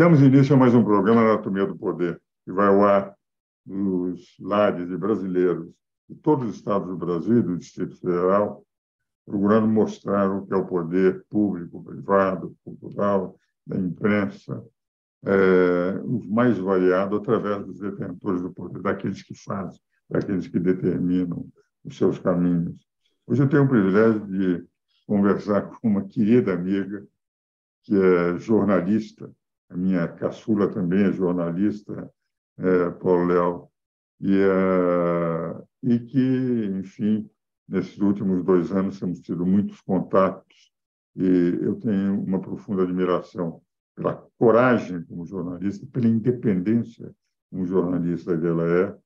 Damos início a mais um programa Anatomia do Poder, que vai ao ar nos lares de brasileiros de todos os estados do Brasil e do Distrito Federal, procurando mostrar o que é o poder público, privado, cultural, da imprensa, os mais variados, através dos detentores do poder, daqueles que fazem, daqueles que determinam os seus caminhos. Hoje eu tenho o privilégio de conversar com uma querida amiga, que é jornalista, a minha caçula também é jornalista, Paulo Léo, e que, enfim, nesses últimos 2 anos temos tido muitos contatos e eu tenho uma profunda admiração pela coragem como jornalista, pela independência como jornalista que ela é,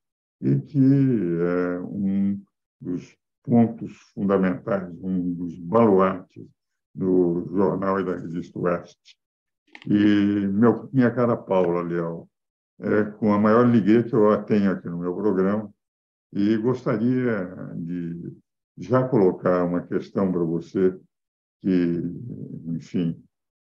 e que é um dos pontos fundamentais, um dos baluartes do jornal e da revista Oeste. E minha cara Paula Leal, com a maior alegria que eu a tenho aqui no meu programa, e gostaria de já colocar uma questão para você, que, enfim,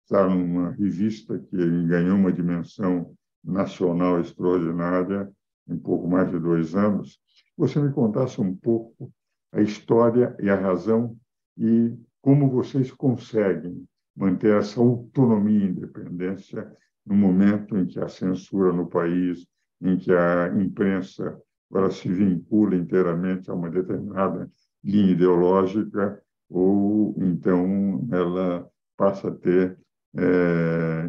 está numa revista que ganhou uma dimensão nacional extraordinária em pouco mais de 2 anos. Você me contasse um pouco a história e a razão e como vocês conseguem manter essa autonomia e independência no momento em que a censura no país, em que a imprensa agora se vincula inteiramente a uma determinada linha ideológica, ou então ela passa a ter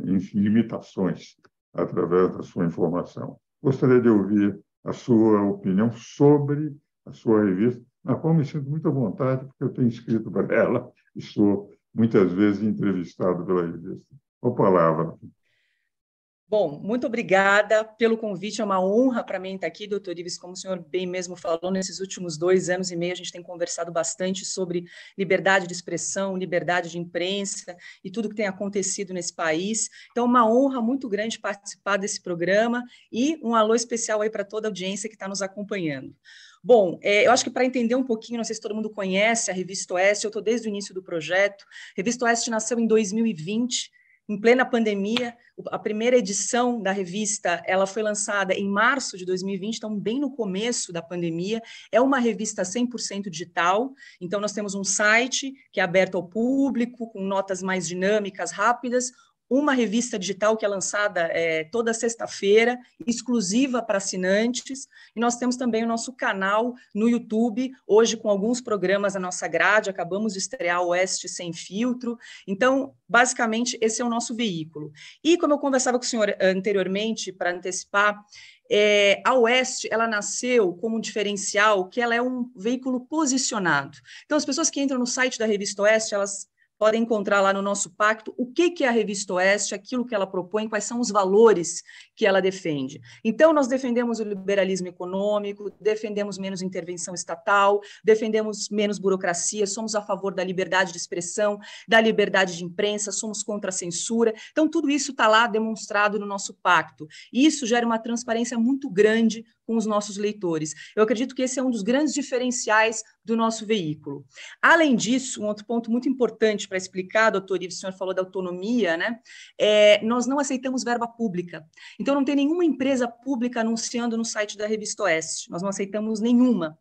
enfim, limitações através da sua informação. Gostaria de ouvir a sua opinião sobre a sua revista, na qual me sinto muito à vontade, porque eu tenho escrito para ela e sou muitas vezes entrevistado pela revista. Com a palavra. Bom, muito obrigada pelo convite, é uma honra para mim estar aqui, doutor Ives, como o senhor bem mesmo falou, nesses últimos 2 anos e meio a gente tem conversado bastante sobre liberdade de expressão, liberdade de imprensa e tudo que tem acontecido nesse país, então uma honra muito grande participar desse programa e um alô especial aí para toda a audiência que está nos acompanhando. Bom, eu acho que para entender um pouquinho, não sei se todo mundo conhece a Revista Oeste, eu estou desde o início do projeto, a Revista Oeste nasceu em 2020, em plena pandemia. A primeira edição da revista ela foi lançada em março de 2020, então bem no começo da pandemia. É uma revista 100% digital, então nós temos um site que é aberto ao público, com notas mais dinâmicas, rápidas, uma revista digital que é lançada toda sexta-feira, exclusiva para assinantes, e nós temos também o nosso canal no YouTube, hoje com alguns programas na nossa grade, acabamos de estrear o Oeste Sem Filtro, então, basicamente, esse é o nosso veículo. E, como eu conversava com o senhor anteriormente, para antecipar, a Oeste, ela nasceu como um diferencial, que ela é um veículo posicionado. Então, as pessoas que entram no site da Revista Oeste, elas podem encontrar lá no nosso pacto o que é a Revista Oeste, aquilo que ela propõe, quais são os valores que ela defende. Então, nós defendemos o liberalismo econômico, defendemos menos intervenção estatal, defendemos menos burocracia, somos a favor da liberdade de expressão, da liberdade de imprensa, somos contra a censura. Então, tudo isso está lá demonstrado no nosso pacto. E isso gera uma transparência muito grande com os nossos leitores. Eu acredito que esse é um dos grandes diferenciais do nosso veículo. Além disso, um outro ponto muito importante para explicar, doutor Ives, o senhor falou da autonomia, né? Nós não aceitamos verba pública. Então, não tem nenhuma empresa pública anunciando no site da Revista Oeste. Nós não aceitamos nenhuma.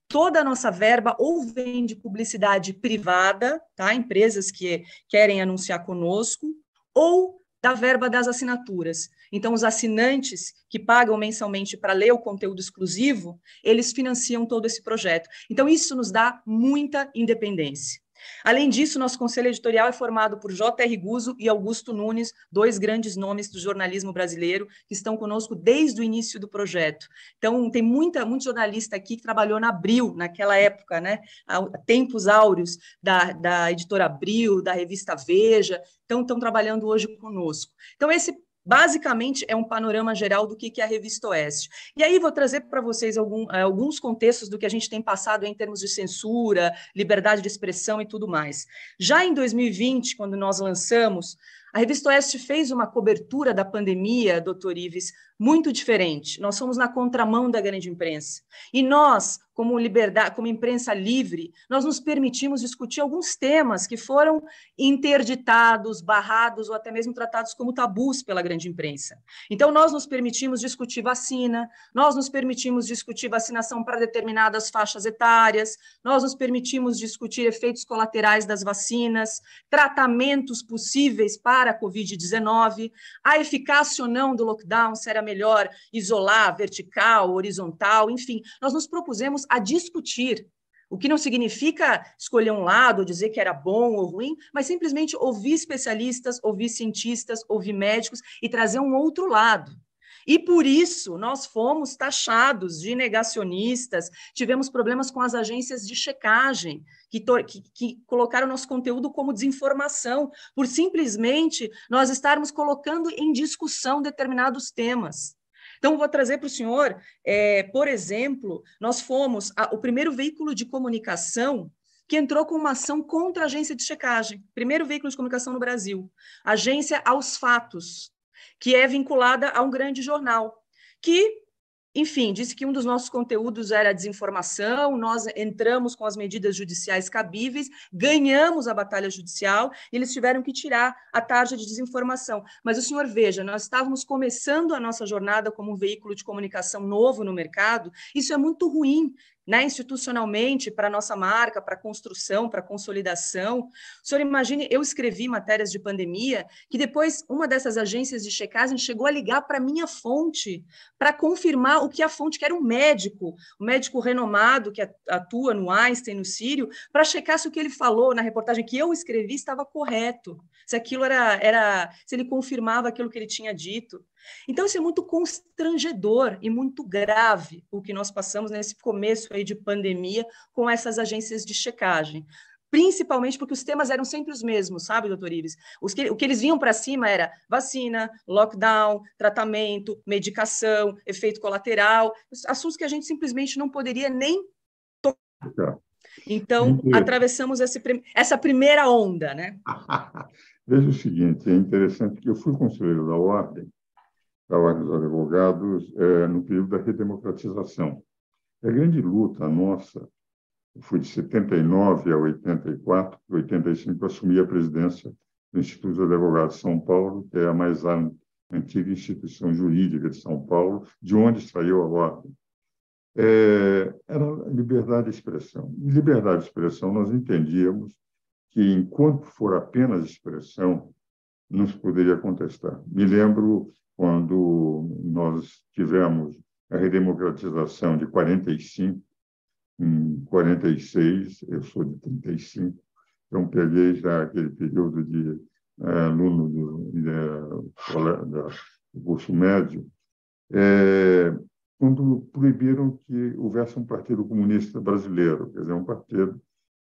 Toda a nossa verba ou vem de publicidade privada, tá? Empresas que querem anunciar conosco, ou da verba das assinaturas. Então, os assinantes que pagam mensalmente para ler o conteúdo exclusivo, eles financiam todo esse projeto. Então, isso nos dá muita independência. Além disso, nosso conselho editorial é formado por J.R. Guzzo e Augusto Nunes, 2 grandes nomes do jornalismo brasileiro que estão conosco desde o início do projeto. Então, tem muito jornalista aqui que trabalhou na Abril, naquela época, né? Tempos áureos da editora Abril, da revista Veja, então estão trabalhando hoje conosco. Então, esse basicamente, é um panorama geral do que é a Revista Oeste. E aí vou trazer para vocês alguns contextos do que a gente tem passado em termos de censura, liberdade de expressão e tudo mais. Já em 2020, quando nós lançamos, a Revista Oeste fez uma cobertura da pandemia, doutor Ives, muito diferente. Nós somos na contramão da grande imprensa. E nós, como liberdade, como imprensa livre, nós nos permitimos discutir alguns temas que foram interditados, barrados ou até mesmo tratados como tabus pela grande imprensa. Então, nós nos permitimos discutir vacina, nós nos permitimos discutir vacinação para determinadas faixas etárias, nós nos permitimos discutir efeitos colaterais das vacinas, tratamentos possíveis para a Covid-19, a eficácia ou não do lockdown, se era melhor isolar, vertical, horizontal, enfim, nós nos propusemos a discutir, o que não significa escolher um lado, dizer que era bom ou ruim, mas simplesmente ouvir especialistas, ouvir cientistas, ouvir médicos e trazer um outro lado. E por isso nós fomos taxados de negacionistas, tivemos problemas com as agências de checagem, que colocaram nosso conteúdo como desinformação, por simplesmente nós estarmos colocando em discussão determinados temas. Então, vou trazer para o senhor, por exemplo, nós fomos o primeiro veículo de comunicação que entrou com uma ação contra a agência de checagem, primeiro veículo de comunicação no Brasil, agência Aos Fatos, que é vinculada a um grande jornal, que, enfim, disse que um dos nossos conteúdos era desinformação, nós entramos com as medidas judiciais cabíveis, ganhamos a batalha judicial, e eles tiveram que tirar a tarja de desinformação. Mas o senhor veja, nós estávamos começando a nossa jornada como um veículo de comunicação novo no mercado, isso é muito ruim, né, institucionalmente, para a nossa marca, para a construção, para a consolidação. O senhor imagine, eu escrevi matérias de pandemia, que depois uma dessas agências de checagem chegou a ligar para a minha fonte, para confirmar o que a fonte, que era um médico renomado, que atua no Einstein, no Sírio, para checar se o que ele falou na reportagem que eu escrevi estava correto, se aquilo se ele confirmava aquilo que ele tinha dito. Então, isso é muito constrangedor e muito grave o que nós passamos nesse começo aí de pandemia com essas agências de checagem. Principalmente porque os temas eram sempre os mesmos, sabe, doutor Ives? O que eles vinham para cima era vacina, lockdown, tratamento, medicação, efeito colateral, assuntos que a gente simplesmente não poderia nem tocar. Então, atravessamos essa primeira onda, né? Veja o seguinte, é interessante que eu fui conselheiro da Ordem dos Advogados no período da redemocratização. A grande luta nossa foi de 79 a 84, 85 eu assumi a presidência do Instituto de Advogados de São Paulo, que é a mais antiga instituição jurídica de São Paulo, de onde saiu a Ordem. Era liberdade de expressão. Em liberdade de expressão, nós entendíamos que, enquanto for apenas expressão, não se poderia contestar. Me lembro quando nós tivemos a redemocratização de 45, em 46, eu sou de 35, então peguei já aquele período de aluno do curso médio, quando proibiram que houvesse um partido comunista brasileiro, quer dizer, um partido.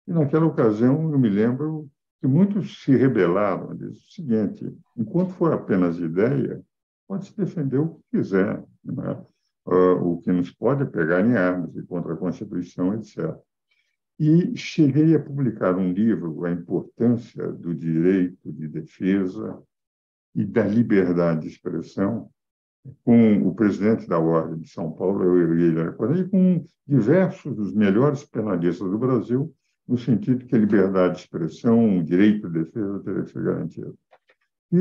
E naquela ocasião, eu me lembro que muitos se rebelaram, dizem o seguinte: enquanto for apenas ideia, pode-se defender o que quiser, né? O que nos pode é pegar em armas e contra a Constituição, etc. E cheguei a publicar um livro, A Importância do Direito de Defesa e da Liberdade de Expressão, com o presidente da Ordem de São Paulo, e com diversos dos melhores penalistas do Brasil, no sentido que a liberdade de expressão, o direito de defesa teria que ser garantido. E,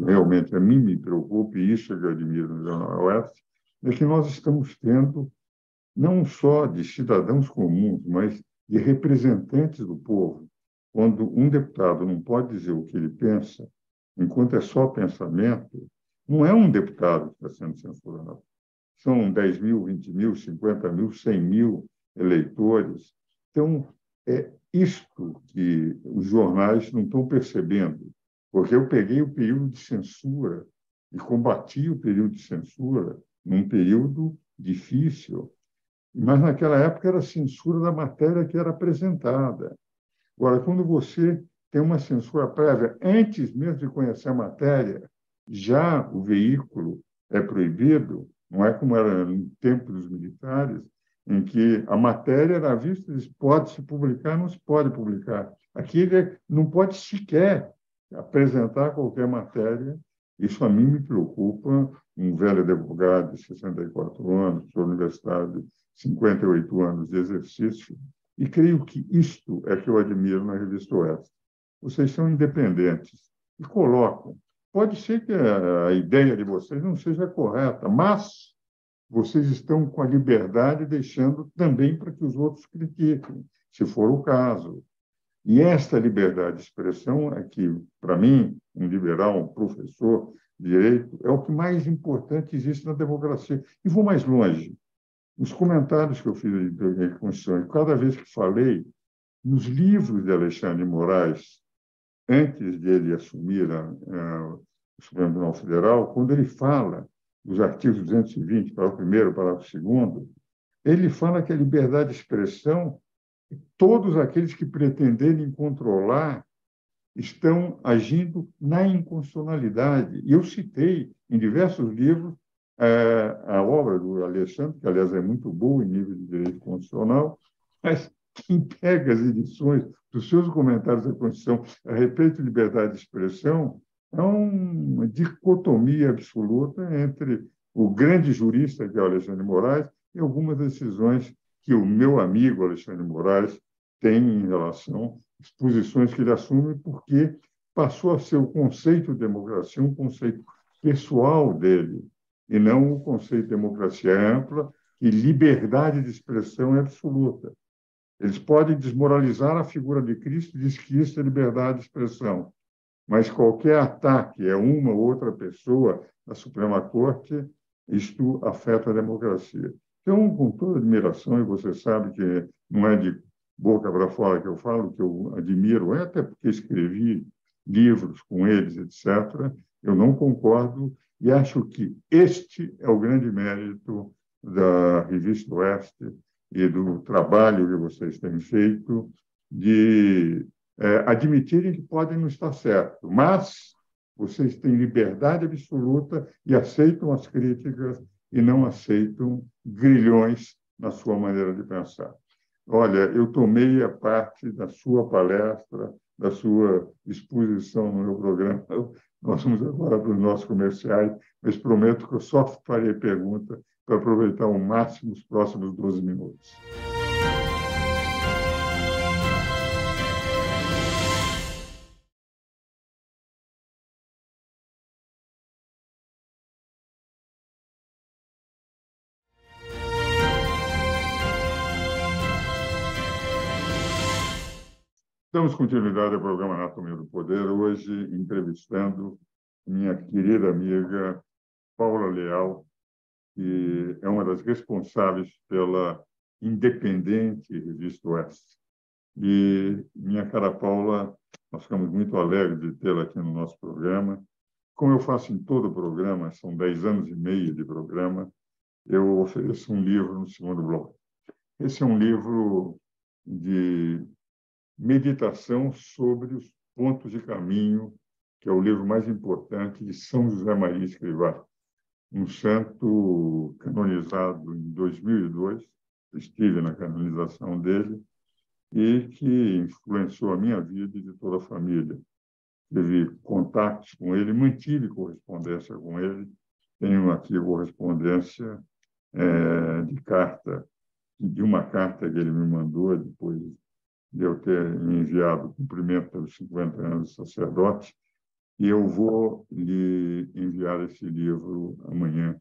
realmente, a mim me preocupa, e isso eu admiro no Jornal Oeste, é que nós estamos tendo, não só de cidadãos comuns, mas de representantes do povo. Quando um deputado não pode dizer o que ele pensa, enquanto é só pensamento, não é um deputado que está sendo censurado. São 10 mil, 20 mil, 50 mil, 100 mil eleitores. Então, é isto que os jornais não estão percebendo, porque eu peguei o período de censura e combati o período de censura num período difícil, mas naquela época era a censura da matéria que era apresentada. Agora, quando você tem uma censura prévia, antes mesmo de conhecer a matéria, já o veículo é proibido, não é como era no tempo dos militares, em que a matéria era vista, pode se publicar, não se pode publicar. Aqui ele não pode sequer apresentar qualquer matéria. Isso a mim me preocupa um velho advogado de 64 anos, sou universitário de 58 anos de exercício, e creio que isto é que eu admiro na Revista Oeste. Vocês são independentes e colocam. Pode ser que a ideia de vocês não seja correta, mas vocês estão com a liberdade deixando também para que os outros critiquem, se for o caso. E esta liberdade de expressão é que, para mim, um liberal, um professor de direito, é o que mais importante existe na democracia. E vou mais longe. Os comentários que eu fiz de Constituição, cada vez que falei, nos livros de Alexandre de Moraes, antes de ele assumir o Supremo Tribunal Federal, quando ele fala dos artigos 220, parágrafo 1º, parágrafo 2º, ele fala que a liberdade de expressão, todos aqueles que pretenderem controlar estão agindo na inconstitucionalidade. E eu citei em diversos livros a obra do Alexandre, que, aliás, é muito boa em nível de direito constitucional, mas quem pega as edições dos seus comentários da Constituição a respeito de liberdade de expressão é uma dicotomia absoluta entre o grande jurista, que é o Alexandre de Moraes, e algumas decisões que o meu amigo Alexandre de Moraes tem em relação às posições que ele assume, porque passou a ser o conceito de democracia um conceito pessoal dele, e não o conceito de democracia ampla, e liberdade de expressão é absoluta. Eles podem desmoralizar a figura de Cristo e diz que isso é liberdade de expressão, mas qualquer ataque a uma ou outra pessoa da Suprema Corte, isto afeta a democracia. Então, com toda admiração, e você sabe que não é de boca para fora que eu falo, que eu admiro, até porque escrevi livros com eles, etc., eu não concordo e acho que este é o grande mérito da Revista Oeste e do trabalho que vocês têm feito de admitirem que podem não estar certo, mas vocês têm liberdade absoluta e aceitam as críticas e não aceitam grilhões na sua maneira de pensar. Olha, eu tomei a parte da sua palestra, da sua exposição no meu programa. Nós vamos agora para os nossos comerciais, mas prometo que eu só farei pergunta para aproveitar ao máximo os próximos 12 minutos. Damos continuidade ao programa Anatomia do Poder, hoje entrevistando minha querida amiga Paula Leal, que é uma das responsáveis pela independente Revista Oeste. E, minha cara Paula, nós ficamos muito alegres de tê-la aqui no nosso programa. Como eu faço em todo o programa, são 10 anos e meio de programa, eu ofereço um livro no segundo bloco. Esse é um livro de meditação sobre os pontos de caminho, que é o livro mais importante de São José Maria Escrivá, um santo canonizado em 2002, estive na canonização dele, e que influenciou a minha vida e de toda a família. Tive contatos com ele, mantive correspondência com ele, tenho aqui correspondência de uma carta que ele me mandou depois de eu ter me enviado o cumprimento pelos 50 anos de sacerdote, e eu vou lhe enviar esse livro amanhã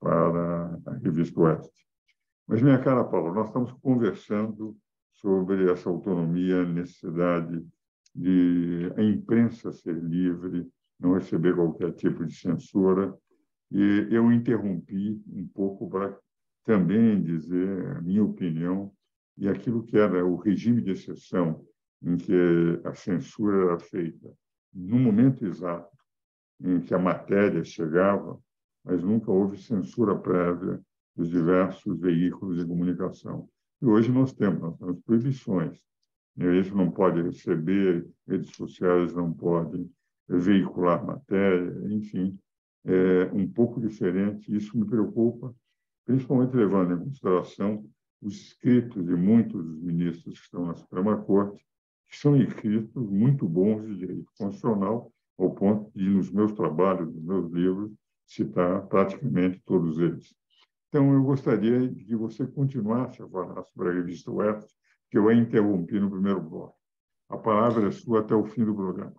para a Revista Oeste. Mas, minha cara Paula, nós estamos conversando sobre essa autonomia, a necessidade de a imprensa ser livre, não receber qualquer tipo de censura, e eu interrompi um pouco para também dizer a minha opinião e aquilo que era o regime de exceção em que a censura era feita no momento exato em que a matéria chegava, mas nunca houve censura prévia dos diversos veículos de comunicação. E hoje nós temos proibições. Isso não pode receber, redes sociais não podem veicular matéria, enfim, é um pouco diferente. Isso me preocupa, principalmente levando em consideração os escritos de muitos dos ministros que estão na Suprema Corte, que são escritos muito bons de direito constitucional, ao ponto de, nos meus trabalhos, nos meus livros, citar praticamente todos eles. Então, eu gostaria de que você continuasse a falar sobre a revista Oeste, que eu a interrompi no primeiro bloco. A palavra é sua até o fim do programa.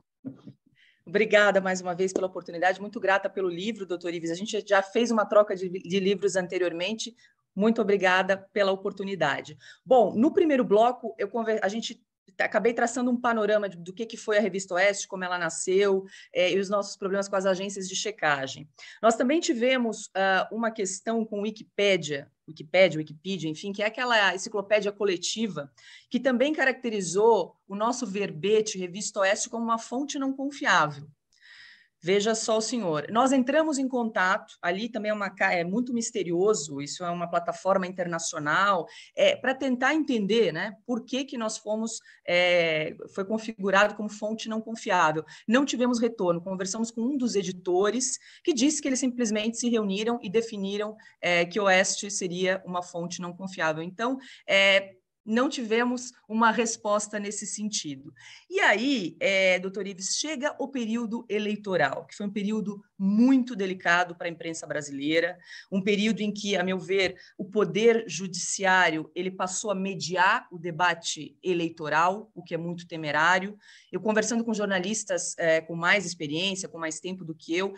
Obrigada mais uma vez pela oportunidade, muito grata pelo livro, doutor Ives. A gente já fez uma troca de livros anteriormente. Muito obrigada pela oportunidade. Bom, no primeiro bloco, a gente acabei traçando um panorama do que foi a Revista Oeste, como ela nasceu, e os nossos problemas com as agências de checagem. Nós também tivemos uma questão com Wikipedia, enfim, que é aquela enciclopédia coletiva, que também caracterizou o nosso verbete Revista Oeste como uma fonte não confiável. Veja só o senhor. Nós entramos em contato, ali também é muito misterioso, isso é uma plataforma internacional, para tentar entender, né, por que nós foi configurado como fonte não confiável. Não tivemos retorno, conversamos com um dos editores, que disse que eles simplesmente se reuniram e definiram que o Oeste seria uma fonte não confiável. Então, não tivemos uma resposta nesse sentido. E aí, doutor Ives, chega o período eleitoral, que foi um período muito delicado para a imprensa brasileira, um período em que, a meu ver, o poder judiciário ele passou a mediar o debate eleitoral, o que é muito temerário. Eu, conversando com jornalistas com mais experiência, com mais tempo do que eu,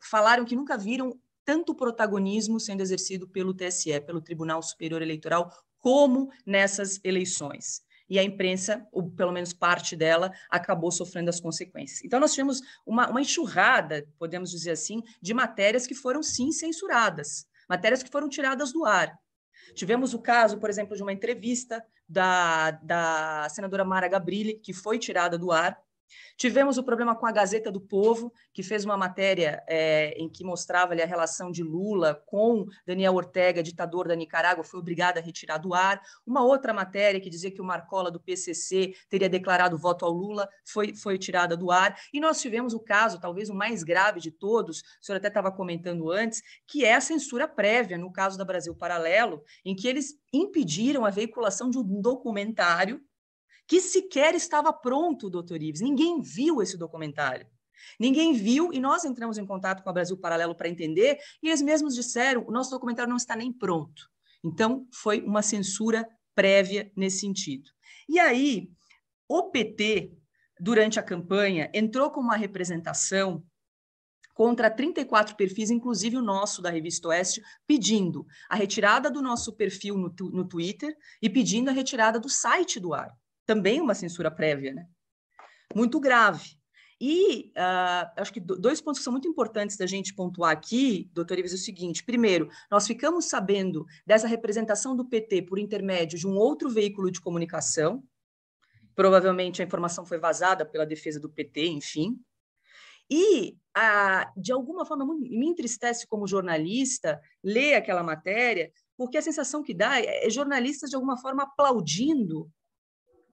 falaram que nunca viram tanto protagonismo sendo exercido pelo TSE, pelo Tribunal Superior Eleitoral, como nessas eleições. E a imprensa, ou pelo menos parte dela, acabou sofrendo as consequências. Então, nós tivemos uma enxurrada, podemos dizer assim, de matérias que foram, sim, censuradas, matérias que foram tiradas do ar. Tivemos o caso, por exemplo, de uma entrevista da senadora Mara Gabrilli, que foi tirada do ar. Tivemos o problema com a Gazeta do Povo, que fez uma matéria em que mostrava ali a relação de Lula com Daniel Ortega, ditador da Nicarágua, foi obrigada a retirar do ar. Uma outra matéria que dizia que o Marcola do PCC teria declarado voto ao Lula foi tirada do ar. E nós tivemos o caso, talvez o mais grave de todos, o senhor até estava comentando antes, que é a censura prévia, no caso da Brasil Paralelo, em que eles impediram a veiculação de um documentário que sequer estava pronto, doutor Ives. Ninguém viu esse documentário. Ninguém viu, e nós entramos em contato com a Brasil Paralelo para entender, e eles mesmos disseram, o nosso documentário não está nem pronto. Então, foi uma censura prévia nesse sentido. E aí, o PT, durante a campanha, entrou com uma representação contra 34 perfis, inclusive o nosso da Revista Oeste, pedindo a retirada do nosso perfil no Twitter e pedindo a retirada do site do ar. Também uma censura prévia, né? Muito grave. E acho que dois pontos que são muito importantes da gente pontuar aqui, doutor Ives, é o seguinte: primeiro, nós ficamos sabendo dessa representação do PT por intermédio de um outro veículo de comunicação, provavelmente a informação foi vazada pela defesa do PT, enfim, e, de alguma forma, me entristece como jornalista ler aquela matéria, porque a sensação que dá é jornalistas, de alguma forma, aplaudindo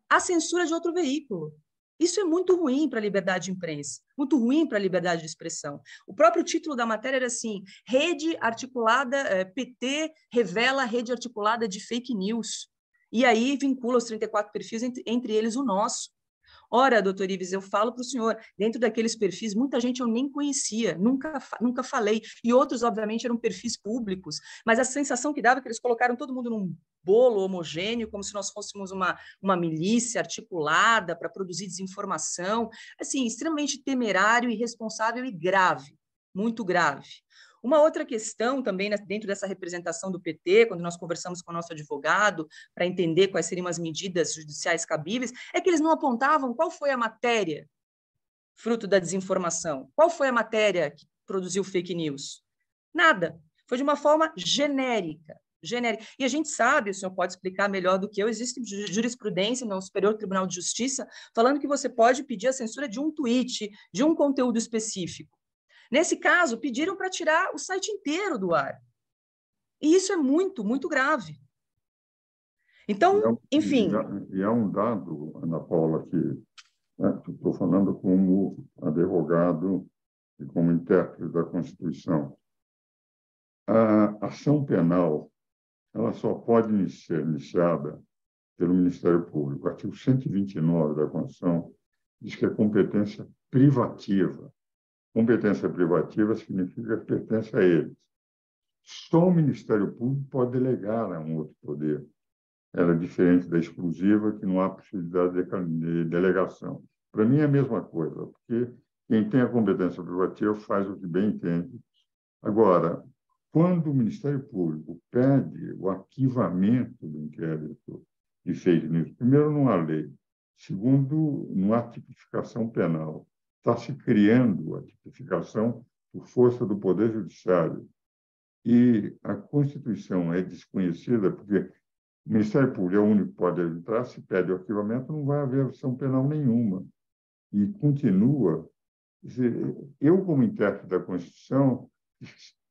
a censura de outro veículo. Isso é muito ruim para a liberdade de imprensa, muito ruim para a liberdade de expressão. O próprio título da matéria era assim: rede articulada, PT revela rede articulada de fake news. E aí vincula os 34 perfis, entre eles o nosso. Ora, doutor Ives, eu falo para o senhor, dentro daqueles perfis, muita gente eu nem conhecia, nunca falei, e outros, obviamente, eram perfis públicos, mas a sensação que dava é que eles colocaram todo mundo num bolo homogêneo, como se nós fôssemos uma milícia articulada para produzir desinformação, assim, extremamente temerário, irresponsável e grave, muito grave. Uma outra questão também dentro dessa representação do PT, quando nós conversamos com o nosso advogado para entender quais seriam as medidas judiciais cabíveis, é que eles não apontavam qual foi a matéria fruto da desinformação, qual foi a matéria que produziu fake news. Nada. Foi de uma forma genérica. E a gente sabe, o senhor pode explicar melhor do que eu, existe jurisprudência no Superior Tribunal de Justiça falando que você pode pedir a censura de um tweet, de um conteúdo específico. Nesse caso, pediram para tirar o site inteiro do ar. E isso é muito, muito grave. Então, enfim... E há um dado, Ana Paula, que estou falando como advogado e como intérprete da Constituição. A ação penal ela só pode ser iniciada pelo Ministério Público. O artigo 129 da Constituição diz que é competência privativa Competência privativa significa que pertence a eles. Só o Ministério Público pode delegar a um outro poder. Ela é diferente da exclusiva, que não há possibilidade de delegação. Para mim é a mesma coisa, porque quem tem a competência privativa faz o que bem entende. Agora, quando o Ministério Público pede o arquivamento do inquérito de fake news, primeiro, não há lei. Segundo, não há tipificação penal. Está se criando a tipificação por força do Poder Judiciário. E a Constituição é desconhecida, porque o Ministério Público é o único que pode entrar. Se pede o arquivamento, não vai haver ação penal nenhuma. E continua. Eu, como intérprete da Constituição,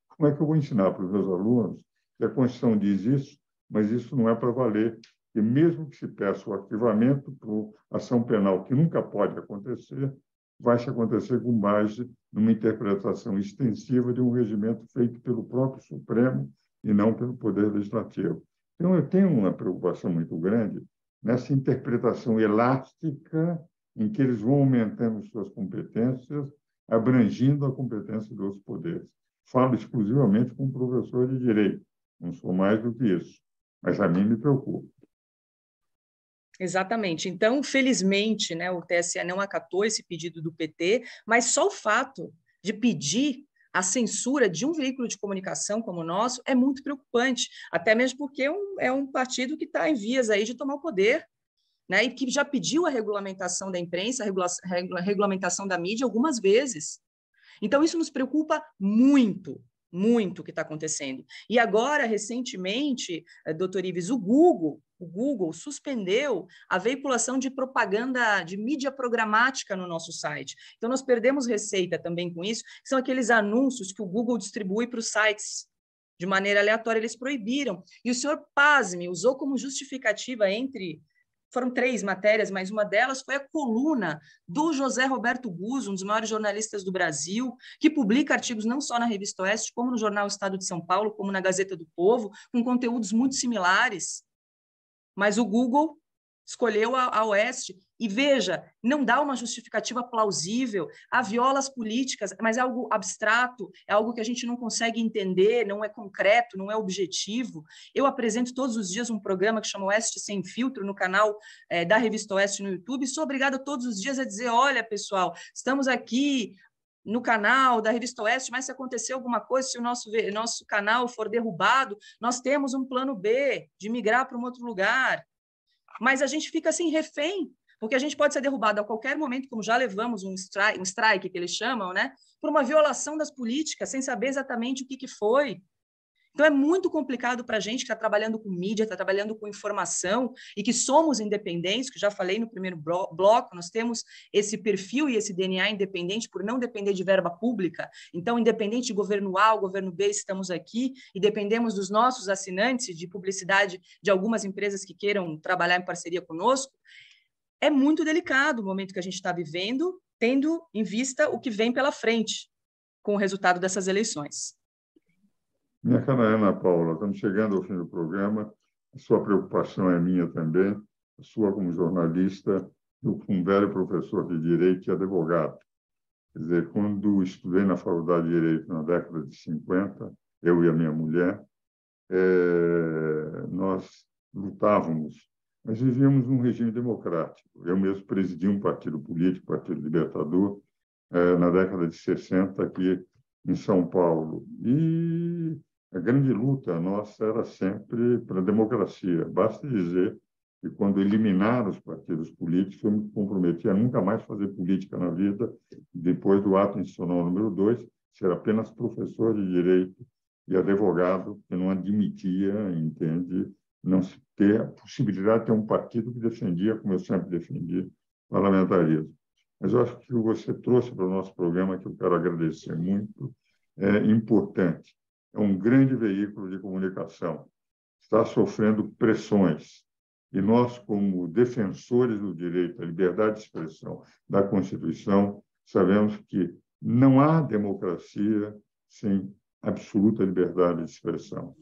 como é que eu vou ensinar para os meus alunos que a Constituição diz isso, mas isso não é para valer? E mesmo que se peça o arquivamento por ação penal, que nunca pode acontecer, vai se acontecer com base numa interpretação extensiva de um regimento feito pelo próprio Supremo e não pelo Poder Legislativo. Então, eu tenho uma preocupação muito grande nessa interpretação elástica em que eles vão aumentando suas competências, abrangindo a competência dos poderes. Falo exclusivamente com professor de direito, não sou mais do que isso, mas a mim me preocupa. Exatamente. Então, felizmente, né, o TSE não acatou esse pedido do PT, mas só o fato de pedir a censura de um veículo de comunicação como o nosso é muito preocupante, até mesmo porque é um partido que está em vias aí de tomar o poder, né, e que já pediu a regulamentação da imprensa, a regulamentação da mídia algumas vezes. Então, isso nos preocupa muito, muito o que está acontecendo. E agora, recentemente, doutor Ives, o Google suspendeu a veiculação de propaganda de mídia programática no nosso site. Então, nós perdemos receita também com isso, que são aqueles anúncios que o Google distribui para os sites. De maneira aleatória, eles proibiram. E o senhor, pasme, usou como justificativa foram 3 matérias, mas uma delas foi a coluna do José Roberto Guzzo, um dos maiores jornalistas do Brasil, que publica artigos não só na Revista Oeste, como no jornal Estado de São Paulo, como na Gazeta do Povo, com conteúdos muito similares. Mas o Google escolheu a Oeste. E veja, não dá uma justificativa plausível, há violas políticas, mas é algo abstrato, é algo que a gente não consegue entender, não é concreto, não é objetivo. Eu apresento todos os dias um programa que chama Oeste Sem Filtro no canal da Revista Oeste no YouTube, e sou obrigada todos os dias a dizer, olha, pessoal, estamos aqui no canal da Revista Oeste, mas se acontecer alguma coisa, se o nosso canal for derrubado, nós temos um plano B de migrar para um outro lugar. Mas a gente fica assim refém, porque a gente pode ser derrubado a qualquer momento, como já levamos um strike que eles chamam, né, por uma violação das políticas, sem saber exatamente o que foi. Então, é muito complicado para a gente que está trabalhando com mídia, está trabalhando com informação e que somos independentes, que já falei no primeiro bloco, nós temos esse perfil e esse DNA independente por não depender de verba pública. Então, independente de governo A ou governo B, estamos aqui e dependemos dos nossos assinantes de publicidade de algumas empresas que queiram trabalhar em parceria conosco. É muito delicado o momento que a gente está vivendo, tendo em vista o que vem pela frente com o resultado dessas eleições. Minha cara Ana Paula, estamos chegando ao fim do programa. A sua preocupação é minha também, a sua como jornalista, eu como um velho professor de Direito e advogado. Quer dizer, quando estudei na Faculdade de Direito na década de 50, eu e a minha mulher, nós lutávamos, mas vivíamos num regime democrático. Eu mesmo presidi um partido político, o Partido Libertador, na década de 60, aqui em São Paulo. E a grande luta nossa era sempre para a democracia. Basta dizer que, quando eliminaram os partidos políticos, eu me comprometi a nunca mais fazer política na vida, depois do ato institucional número 2, ser apenas professor de direito e advogado, que não admitia, entende, não se ter a possibilidade de ter um partido que defendia, como eu sempre defendi, parlamentarismo. Mas eu acho que você trouxe para o nosso programa, que eu quero agradecer muito, é importante. É um grande veículo de comunicação. Está sofrendo pressões. E nós, como defensores do direito à liberdade de expressão da Constituição, sabemos que não há democracia sem absoluta liberdade de expressão.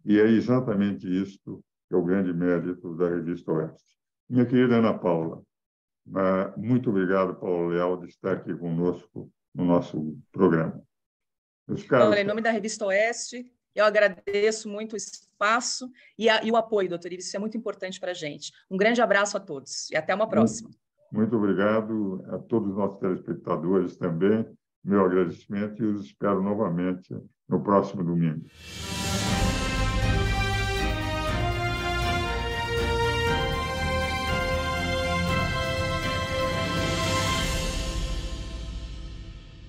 E é exatamente isso que é o grande mérito da Revista Oeste. Minha querida Ana Paula, muito obrigado, Paulo Leal, de estar aqui conosco no nosso programa. Meus caros... Olha, em nome da Revista Oeste, eu agradeço muito o espaço e o apoio, doutor Ives, isso é muito importante para a gente. Um grande abraço a todos e até uma próxima. Muito obrigado a todos os nossos telespectadores também. Meu agradecimento e os espero novamente no próximo domingo.